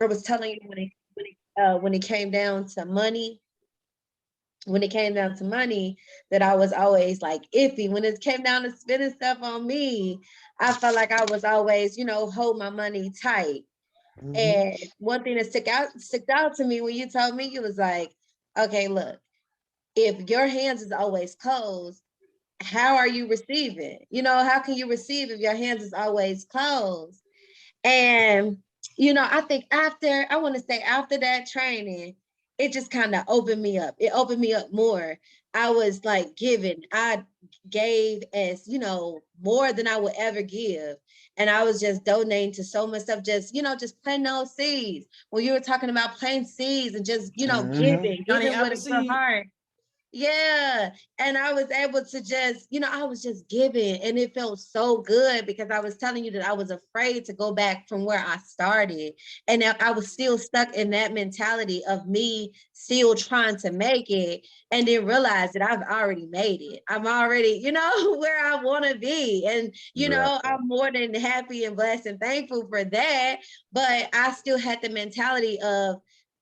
I was telling you when it came down to money, that I was always like iffy. When it came down to spending stuff on me, I felt like I was always, hold my money tight. Mm-hmm. And one thing that stuck out to me when you told me, you was like, okay, look, if your hands is always closed, how are you receiving? How can you receive if your hands is always closed? And I think after that training, it just kind of opened me up. It opened me up more. I was like giving. I gave as, more than I would ever give. And I was just donating to so much stuff, just planting those seeds. When you were talking about planting seeds and just, Mm-hmm. giving Johnny with your Appleseed. heart. Yeah. And I was able to just, I was just giving, and it felt so good because I was telling you that I was afraid to go back from where I started. And I was still stuck in that mentality of me still trying to make it, and then realize that I've already made it. I'm already, where I want to be. And, Right. I'm more than happy and blessed and thankful for that. But I still had the mentality of,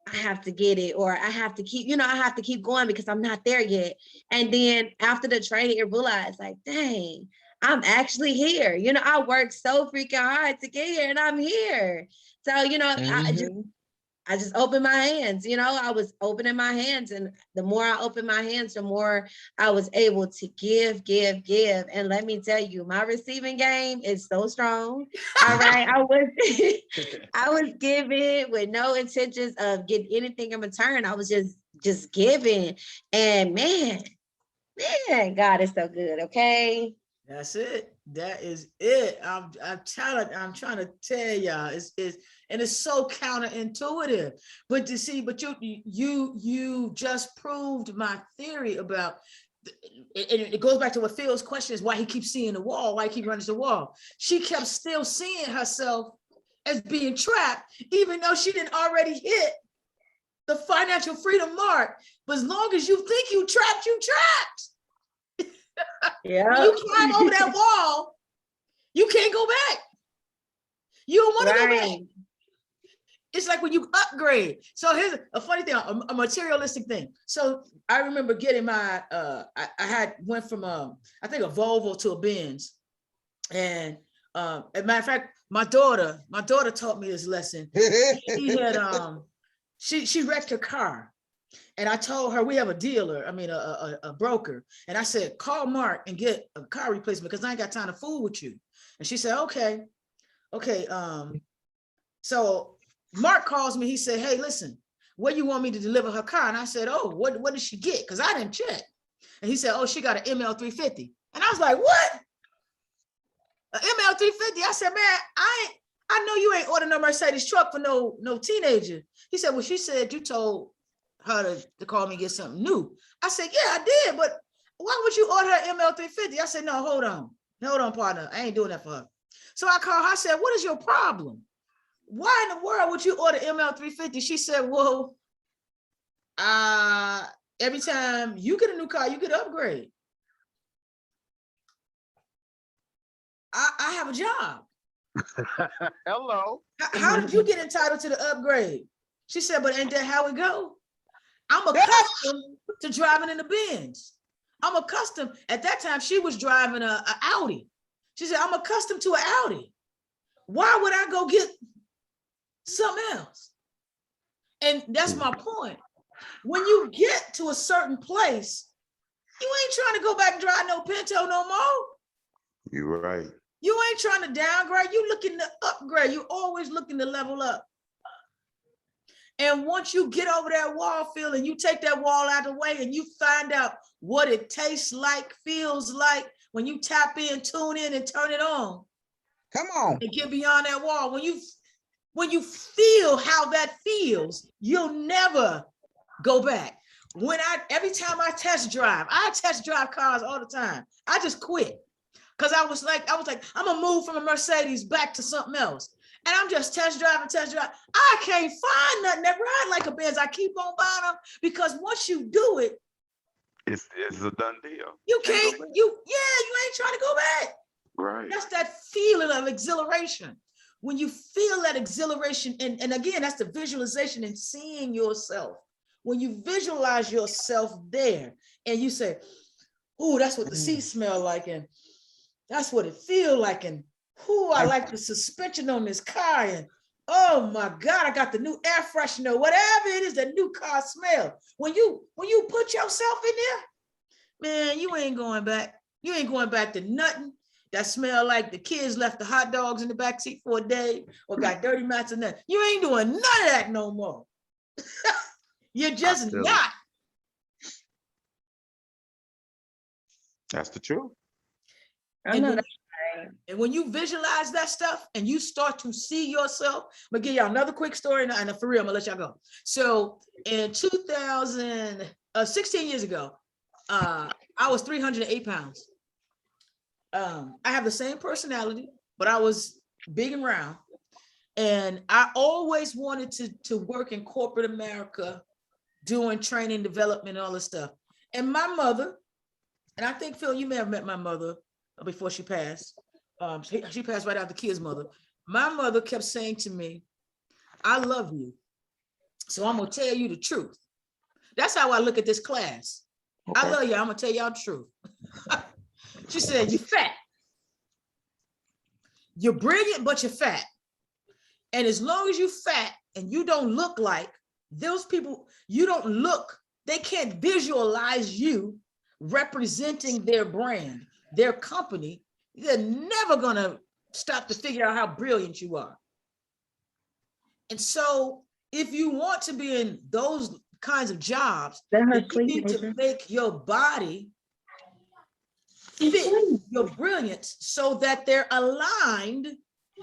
I have to get it, or I have to keep, I have to keep going because I'm not there yet. And then after the training, it realized like, dang, I'm actually here. I worked so freaking hard to get here, and I'm here. So, Mm-hmm. I just opened my hands, I was opening my hands. And the more I opened my hands, the more I was able to give, give, give. And let me tell you, my receiving game is so strong. All right. I was giving with no intentions of getting anything in return. I was just giving. And man, God is so good. Okay. That's it. That is it. I'm trying to tell y'all. And it's so counterintuitive. But to see, but you just proved my theory about. And it goes back to what Phil's question is: why he keeps seeing the wall, why he keeps running to the wall. She kept still seeing herself as being trapped, even though she didn't already hit the financial freedom mark. But as long as you think you trapped, you trapped. When Yeah. you climb over that wall, you can't go back. You don't want to go back. Right. It's like when you upgrade. So here's a funny thing, a materialistic thing. So I remember getting my, I had went from I think a Volvo to a Benz, and as a matter of fact, my daughter taught me this lesson. She had she wrecked her car. And I told her, we have a dealer, a broker. And I said, call Mark and get a car replacement because I ain't got time to fool with you. And she said, okay. So Mark calls me. He said, hey, listen, where you want me to deliver her car? And I said, oh, what did she get? Because I didn't check. And he said, oh, she got an ML350. And I was like, what? An ML350? I said, man, I know you ain't ordered no Mercedes truck for no teenager. He said, well, she said you told her to call me and get something new. I said, yeah, I did, but why would you order her ML350? I said, no, hold on, partner. I ain't doing that for her. So I called her. I said, what is your problem? Why in the world would you order ML350? She said, well, every time you get a new car, you get an upgrade. I have a job. Hello. How did you get entitled to the upgrade? She said, but ain't that how it go? I'm accustomed to driving in the Benz. I'm accustomed. At that time, she was driving a Audi. She said, I'm accustomed to an Audi. Why would I go get something else? And that's my point. When you get to a certain place, you ain't trying to go back and drive no Pinto no more. You're right. You ain't trying to downgrade. You looking to upgrade. You always looking to level up. And once you get over that wall, Phil, and you take that wall out of the way and you find out what it tastes like, feels like, when you tap in, tune in, and turn it on. Come on. And get beyond that wall. When you feel how that feels, you'll never go back. Every time I test drive cars all the time. I just quit. Because I was like, I'm gonna move from a Mercedes back to something else. And I'm just test driving. I can't find nothing that ride like a Benz. I keep on buying them because once you do it, It's a done deal. you ain't trying to go back. Right. That's that feeling of exhilaration. when you feel that exhilaration, and again, that's the visualization and seeing yourself. When you visualize yourself there and you say, oh, that's what the seat smell like, and that's what it feel like, and who I like the suspension on this car, and oh my God, I got the new air freshener, whatever it is, that new car smell. When you put yourself in there, man, you ain't going back. You ain't going back to nothing that smell like the kids left the hot dogs in the backseat for a day or got dirty mats and that. You ain't doing none of that no more. You're just not. That's the truth. I know that. And when you visualize that stuff and you start to see yourself, I'm gonna give y'all another quick story, and for real, I'm gonna let y'all go. So in 16 years ago, I was 308 pounds. I have the same personality, but I was big and round. And I always wanted to work in corporate America, doing training, development, all this stuff. And my mother, and I think, Phil, you may have met my mother before she passed. She passed right after Kia's mother. My mother kept saying to me, I love you, so I'm gonna tell you the truth. That's how I look at this class. Okay. I love you, I'm gonna tell y'all the truth. She said, you're fat. You're brilliant, but you're fat. And as long as you're fat and you don't look like those people, they can't visualize you representing their brand, their company. They're never gonna stop to figure out how brilliant you are. And so if you want to be in those kinds of jobs, then you need to make your body fit your brilliance so that they're aligned.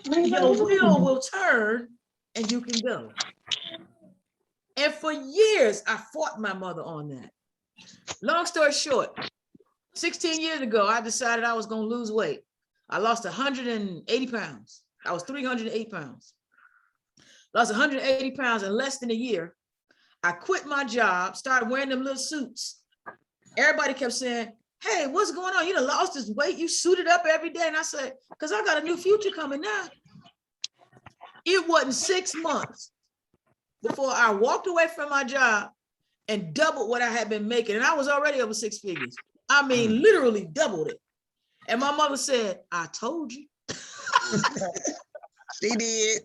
Your wheel will turn and you can go. And for years, I fought my mother on that. Long story short, 16 years ago, I decided I was going to lose weight. I lost 180 pounds. I was 308 pounds. Lost 180 pounds in less than a year. I quit my job, started wearing them little suits. Everybody kept saying, hey, what's going on? You done lost this weight. You suited up every day. And I said, because I got a new future coming now. It wasn't 6 months before I walked away from my job and doubled what I had been making. And I was already over 6 figures. I mean, literally doubled it. And my mother said, I told you. She did.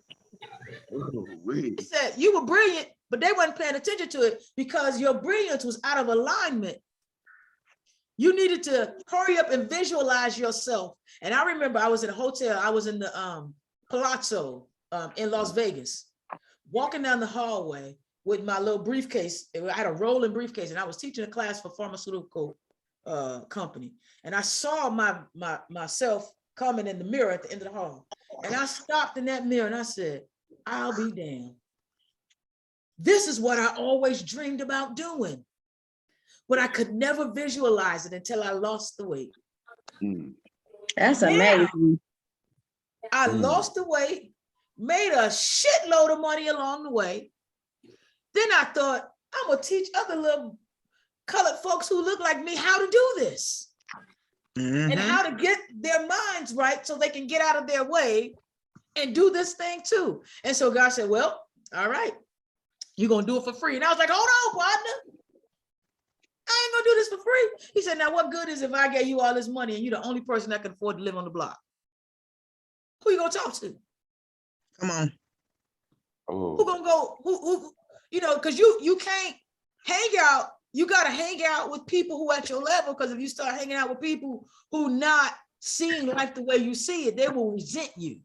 She said, you were brilliant, but they weren't paying attention to it because your brilliance was out of alignment. You needed to hurry up and visualize yourself. And I remember I was in a hotel. I was in the Palazzo in Las Vegas, walking down the hallway with my little briefcase. I had a rolling briefcase, and I was teaching a class for pharmaceutical company. And I saw myself coming in the mirror at the end of the hall. And I stopped in that mirror and I said, I'll be damned. This is what I always dreamed about doing. But I could never visualize it until I lost the weight. That's amazing. I lost the weight, made a shitload of money along the way. Then I thought, I'm gonna teach other little colored folks who look like me how to do this. And how to get their minds right so they can get out of their way and do this thing too. And so God said, well, all right, you're gonna do it for free. And I was like, hold on, partner. I ain't gonna do this for free. He said, now what good is if I gave you all this money and you're the only person that can afford to live on the block? Who you gonna talk to? Come on. Who gonna go, who you know, because you can't hang out. You gotta hang out with people who at your level, because if you start hanging out with people who not seeing life the way you see it, they will resent you.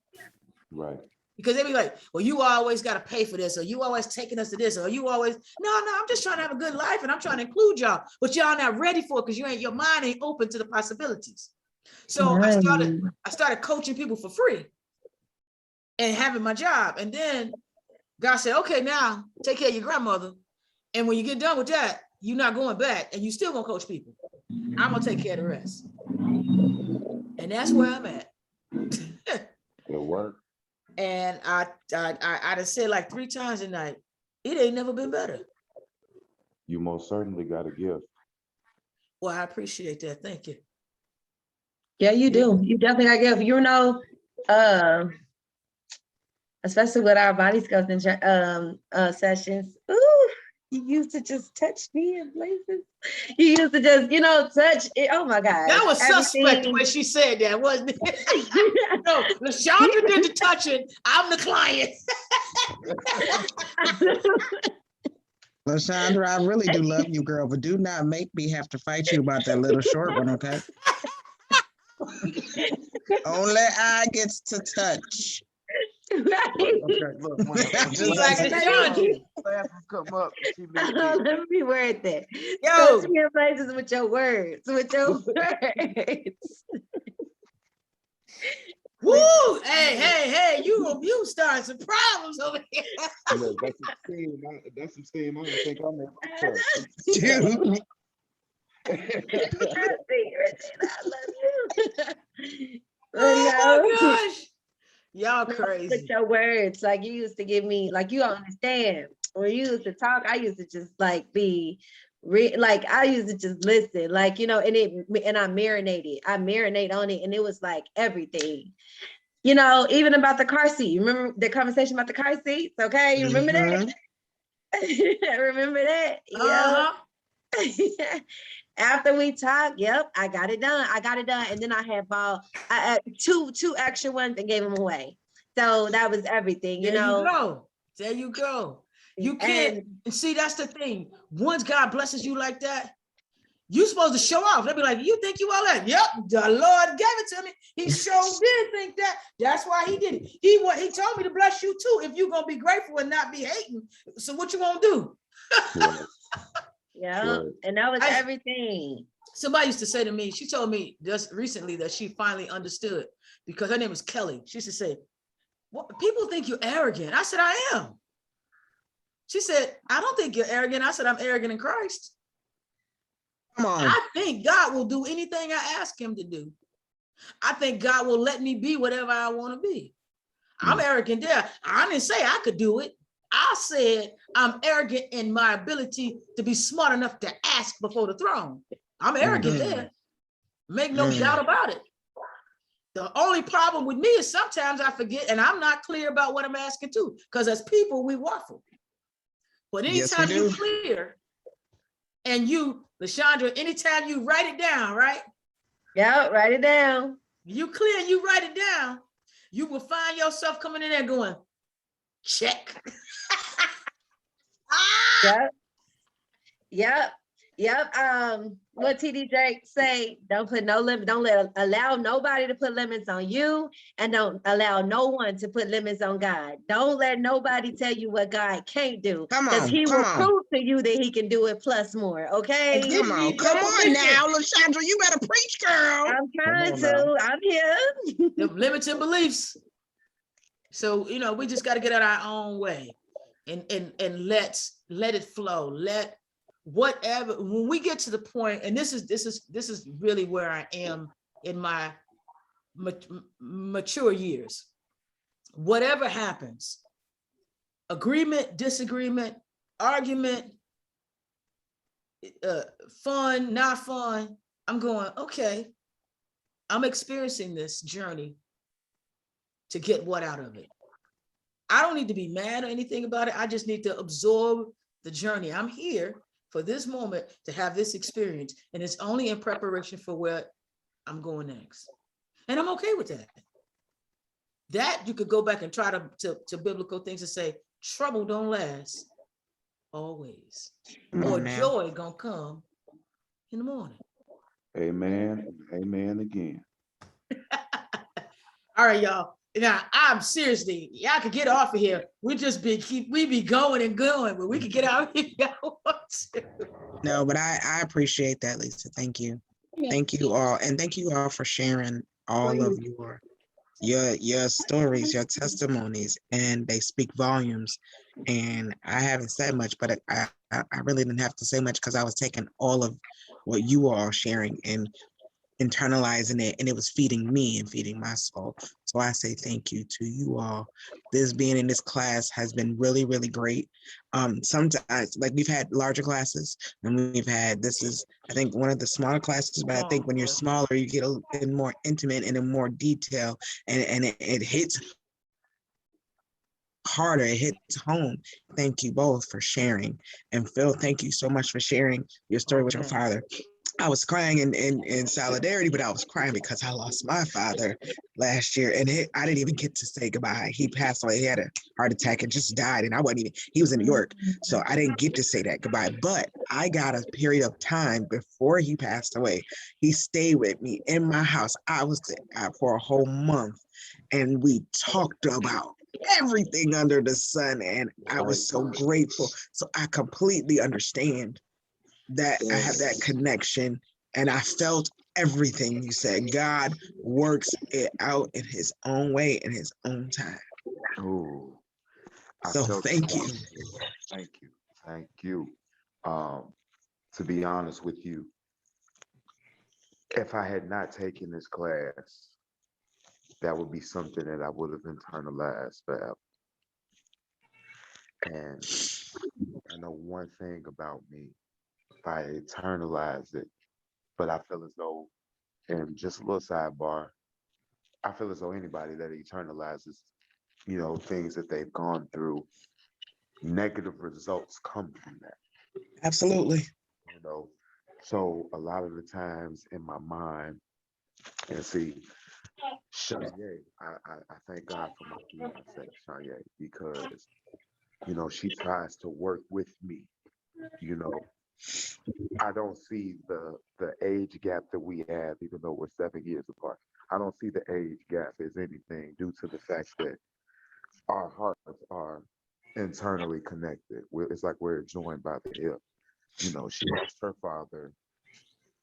Right. Because they be like, well, you always got to pay for this, or you always taking us to this, or you always, no, I'm just trying to have a good life and I'm trying to include y'all, but y'all not ready for it because your mind ain't open to the possibilities. So I started coaching people for free and having my job. And then God said, okay, now take care of your grandmother. And when you get done with that, you're not going back and you still gonna coach people. I'm gonna take care of the rest. And that's where I'm at. It worked. And I done said like 3 times tonight, it ain't never been better. You most certainly got a gift. Well, I appreciate that. Thank you. Yeah, you do. You definitely got to give. You know, especially with our body sculpting sessions. Ooh, you used to just touch me in places. You used to just, touch it. Oh my God. That was suspect when she said that, wasn't it? No, LaShondra did the touching. I'm the client. LaShondra, I really do love you, girl, but do not make me have to fight you about that little short one, okay? Only I gets to touch. Right. Okay, look, when She's like LaShondra. come up, she Let me word that. Yo. Touch me in places with your words. With your words. Woo! Hey, you starting some problems over here. Look, that's some steam. That's some steam. I don't think I'm in my truck. Dude. I love you. Oh my gosh. Y'all With crazy. your words, like you used to give me, like you don't understand. When you used to talk, I used to just like be like I used to just listen, like and I marinated. I marinate on it, and it was like everything. Even about the car seat. You remember the conversation about the car seats? Okay, you remember that? Remember that? Uh-huh. After we talked, yep, I got it done. And then I had bought two extra ones and gave them away. So that was everything, There you go. You can't, and see, that's the thing. Once God blesses you like that, you're supposed to show off. They'll be like, you think you all that? Yep, the Lord gave it to me. He sure did think that. That's why he did it. He told me to bless you too, if you're gonna be grateful and not be hating. So what you gonna do? Yeah, and that was everything. Somebody used to say to me, she told me just recently that she finally understood, because her name was Kelly. She used to say, "What people think you're arrogant?" I said, "I am." She said, "I don't think you're arrogant." I said, "I'm arrogant in Christ." Come on. I think God will do anything I ask him to do. I think God will let me be whatever I want to be. I'm arrogant there. I didn't say I could do it. I said I'm arrogant in my ability to be smart enough to ask before the throne. I'm arrogant there. Make no doubt about it. The only problem with me is sometimes I forget and I'm not clear about what I'm asking too, because as people, we waffle. But anytime you're clear and you, LaShondra, anytime you write it down, right? Yeah, write it down. You clear and you write it down, you will find yourself coming in there going, check. Yep. What TD Drake say? Don't put no limit. Don't allow nobody to put limits on you, and don't allow no one to put limits on God. Don't let nobody tell you what God can't do, because He will prove to you that He can do it plus more. Okay. Come on now, LaShondra, you better preach, girl. I'm trying to. I'm here. The limiting beliefs. So we just got to get out our own way, and let it flow. Let whatever, when we get to the point, and this is really where I am in my mature years. Whatever happens, agreement, disagreement, argument, fun, not fun, I'm going, okay, I'm experiencing this journey to get what out of it. I don't need to be mad or anything about it. I just need to absorb the journey. I'm here for this moment to have this experience, and it's only in preparation for where I'm going next. And I'm okay with that. That you could go back and try to biblical things and say, trouble don't last always, or joy gonna come in the morning. Amen. Amen again. All right, y'all. Now I'm seriously, y'all could get off of here. We be going and going, but we could get out if y'all want to. No, but I appreciate that, Lisa. Thank you. Thank you all. And thank you all for sharing all of your stories, your testimonies, and they speak volumes. And I haven't said much, but I really didn't have to say much because I was taking all of what you were all sharing and internalizing it, and it was feeding me and feeding my soul. So I say thank you to you all. This being in this class has been really, really great. Sometimes, like, we've had larger classes, and we've had, this is, I think, one of the smaller classes, but I think when you're smaller, you get a little more intimate and in more detail, and it hits harder, it hits home. Thank you both for sharing. And Phil, thank you so much for sharing your story with your father. I was crying in solidarity, but I was crying because I lost my father last year, and I didn't even get to say goodbye. He passed away. He had a heart attack and just died, and I wasn't even. He was in New York, so I didn't get to say that goodbye. But I got a period of time before he passed away. He stayed with me in my house. I was there for a whole month, and we talked about everything under the sun, and I was so grateful. So I completely understand that I have that connection, and I felt everything you said. God works it out in his own way, in his own time. Oh, I So felt thank you. thank you. Thank you. Um, to be honest with you, if I had not taken this class, that would be something that I would have internalized forever. And I know one thing about me, if I internalize it, but I feel as though, and just a little sidebar, I feel as though anybody that internalizes, things that they've gone through, negative results come from that, Absolutely. you know. So a lot of the times in my mind, and see, Shanye, I thank God for my fiance, Shanye, because, she tries to work with me. You know, I don't see the age gap that we have, even though we're 7 years apart. I don't see the age gap as anything due to the fact that our hearts are internally connected. It's like we're joined by the hip. She lost her father,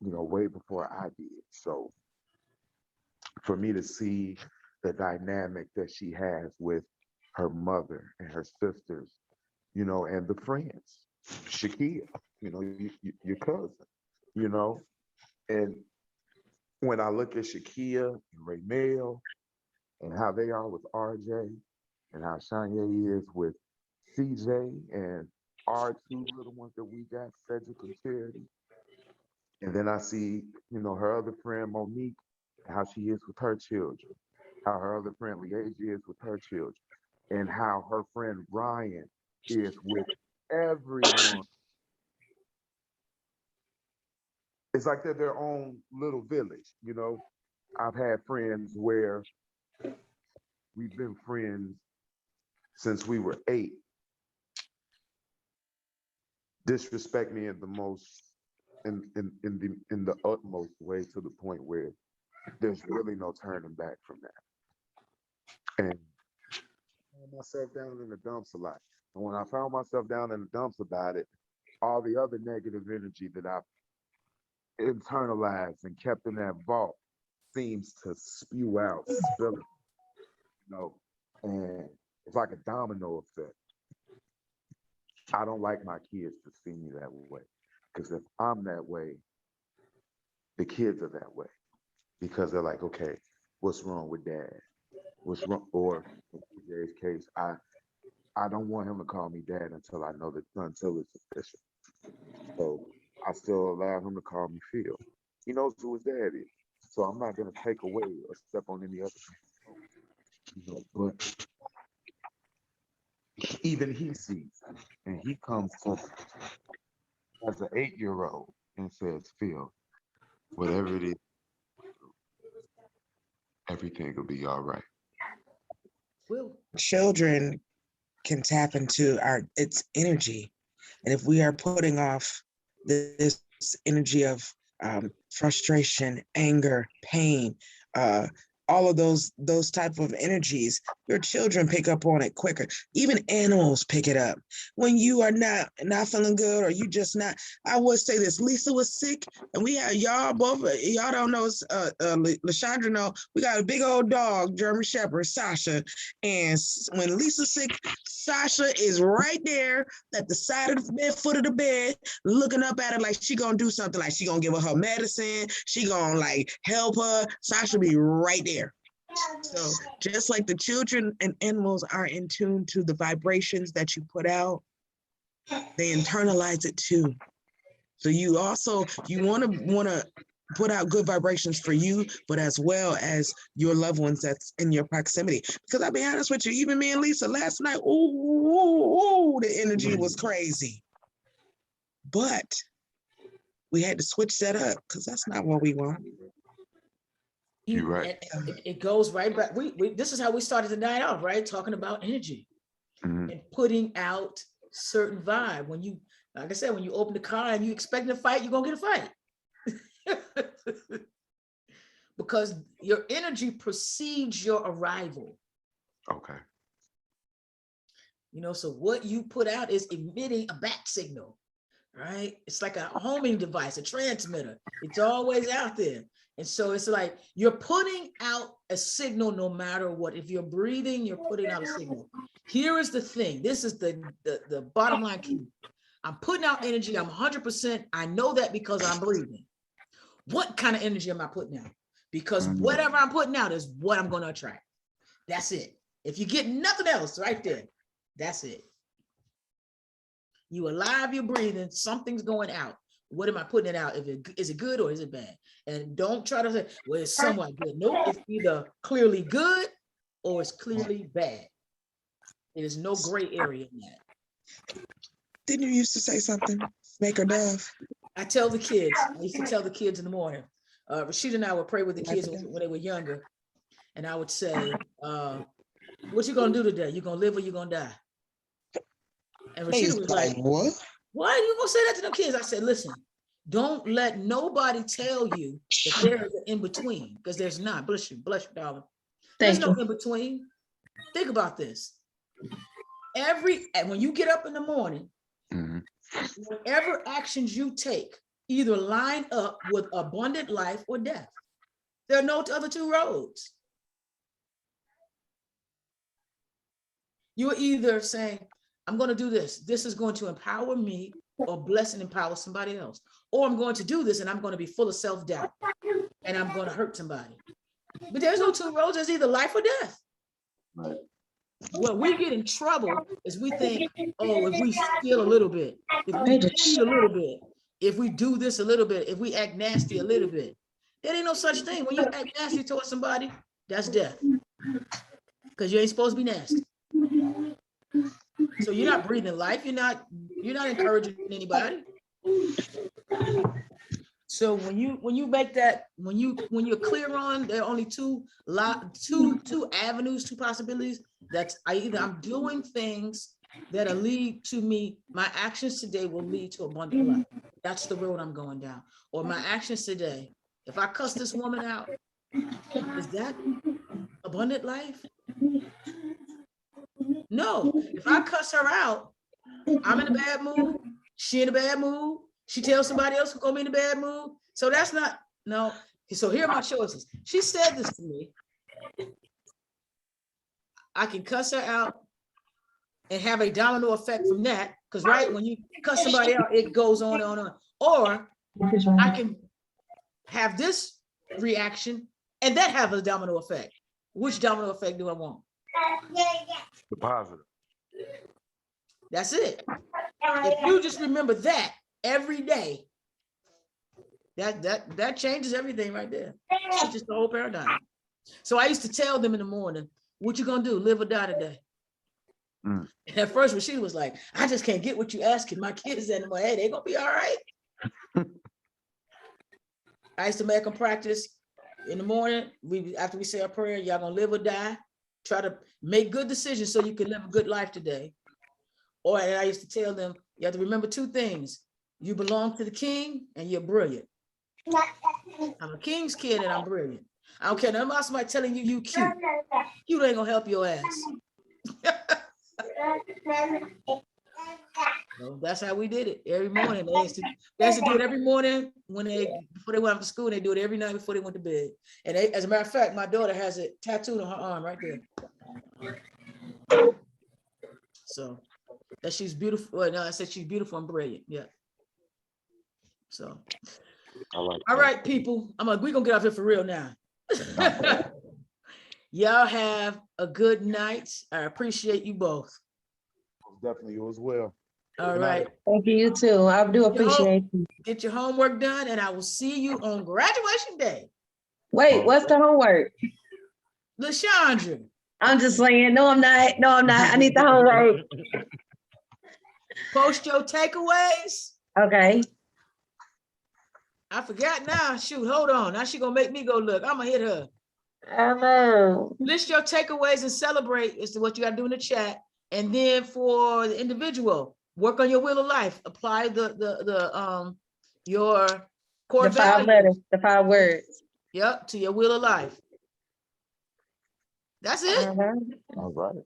way before I did. So for me to see the dynamic that she has with her mother and her sisters, and the friends, Shakia, your cousin, you know, and when I look at Shakia and Raymel and how they are with RJ and how Shanya is with CJ and our two little ones that we got, Cedric and Charity. And then I see, her other friend Monique, how she is with her children, how her other friend Liasia is with her children, and how her friend Ryan is with everyone. It's like they're their own little village. I've had friends where we've been friends since we were 8, disrespect me in the most in the utmost way to the point where there's really no turning back from that. And I found myself down in the dumps a lot. And when I found myself down in the dumps about it, all the other negative energy that I've internalized and kept in that vault seems to spew out, spill it, you know, and it's like a domino effect. I don't like my kids to see me that way. Because if I'm that way, the kids are that way. Because they're like, okay, what's wrong with dad? What's wrong? Or in today's case, I don't want him to call me dad until I know that until it's official. So I still allow him to call me Phil. He knows who his dad is. So I'm not gonna take away or step on any other but even he sees and he comes to as an 8-year-old and says, Phil, whatever it is, everything will be all right. Will. Children can tap into its energy. And if we are putting off this energy of frustration, anger, pain, all of those type of energies, your children pick up on it quicker. Even animals pick it up. When you are not feeling good or you just not, I would say this, Lisa was sick and we had y'all both, y'all don't know, LaShandra know, we got a big old dog, German Shepherd, Sasha. And when Lisa's sick, Sasha is right there at the side of the bed, foot of the bed, looking up at her like she gonna do something, like she gonna give her medicine, she gonna like help her. Sasha be right there. So just like the children and animals are in tune to the vibrations that you put out, they internalize it too. So you want to put out good vibrations for you, but as well as your loved ones that's in your proximity. Because I'll be honest with you, even me and Lisa last night, ooh, the energy was crazy. But we had to switch that up because that's not what we want. You're right. It goes right back. This is how we started the night off, right? Talking about energy and putting out certain vibe. When you, like I said, when you open the car and you expecting a fight, you're gonna get a fight. Because your energy precedes your arrival. Okay. You know, so what you put out is emitting a bat signal, right? It's like a homing device, a transmitter. It's always out there. And so it's like you're putting out a signal no matter what. If you're breathing, you're putting out a signal. Here is the thing. This is the bottom line key. I'm putting out energy. I'm 100%. I know that because I'm breathing. What kind of energy am I putting out? Because whatever I'm putting out is what I'm going to attract. That's it. If you get nothing else right there, that's it. You alive, you're breathing, something's going out. What am I putting it out? Is it good or is it bad? And don't try to say, well, it's somewhat good. No, it's either clearly good or it's clearly bad. There's no gray area in that. Didn't you used to say something? Snake or dove? I tell the kids, I used to tell the kids in the morning, Rashida and I would pray with the kids when they were younger. And I would say, what you gonna do today? You gonna live or you gonna die? And Rashida was like, what? Why are you gonna say that to them kids? I said, listen, don't let nobody tell you that there is an in-between, because there's not. Bless you, darling. There's no in-between. Think about this. When you get up in the morning, whatever actions you take either line up with abundant life or death. There are no other two roads. You're either saying, I'm going to do this. This is going to empower me or bless and empower somebody else. Or I'm going to do this and I'm going to be full of self-doubt and I'm going to hurt somebody. But there's no two roads. There's either life or death. Right. What we get in trouble is we think, oh, if we steal a little bit, if we cheat a little bit, if we do this a little bit, if we act nasty a little bit, there ain't no such thing. When you act nasty towards somebody, that's death. Because you ain't supposed to be nasty. So you're not breathing life. You're not encouraging anybody. So when you make that, when you're clear on, there are only two avenues, two possibilities. That's I'm doing things that'll lead to me. My actions today will lead to abundant life. That's the road I'm going down. Or my actions today, if I cuss this woman out, is that abundant life? No. If I cuss her out, I'm in a bad mood. She in a bad mood. She tells somebody else who's gonna be in a bad mood. So that's not, no. So here are my choices. She said this to me. I can cuss her out and have a domino effect from that. Because right, when you cuss somebody out, it goes on and on. Or I can have this reaction and that have a domino effect. Which domino effect do I want? The positive. That's it. If you just remember that every day, that changes everything right there. It's just the whole paradigm. So I used to tell them in the morning, what you gonna do, live or die today? And at first, Rashida was like, I just can't get what you asking my kids anymore. Hey, they gonna be all right. I used to make them practice in the morning. After we say our prayer, y'all gonna live or die. Try to make good decisions so you can live a good life today. Or and I used to tell them, you have to remember two things. You belong to the king and you're brilliant. I'm a king's kid and I'm brilliant. I don't care nothing about somebody telling you cute. Cute ain't gonna help your ass. So that's how we did it every morning. They used to do it every morning before they went up to school. They do it every night before they went to bed. And as a matter of fact, my daughter has it tattooed on her arm right there. So that she's beautiful. Well, no, I said she's beautiful and brilliant. Yeah. So, all right, people. We're gonna get off here for real now. Y'all have a good night. I appreciate you both. Definitely, you as well. All Good night. right. Thank you, you too. I do appreciate you. Get your homework done, and I will see you on graduation day. Wait, what's the homework? LaShondra. I'm just saying, no, I'm not. No, I'm not. I need the homework. Post your takeaways. Okay. I forgot now. Shoot, hold on. Now she gonna make me go look. I'm gonna hit her. I know. List your takeaways and celebrate is what you gotta do in the chat. And then for the individual, work on your wheel of life. Apply your core The 5 values. letters, the 5 words. Yep, to your wheel of life. That's it. All right.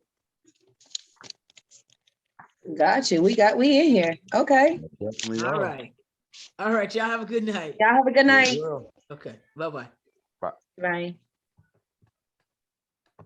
Got you. We in here. Okay. Definitely All are. right. All right, y'all have a good night. Y'all have a good night. Well. Okay, bye-bye. Bye. Bye.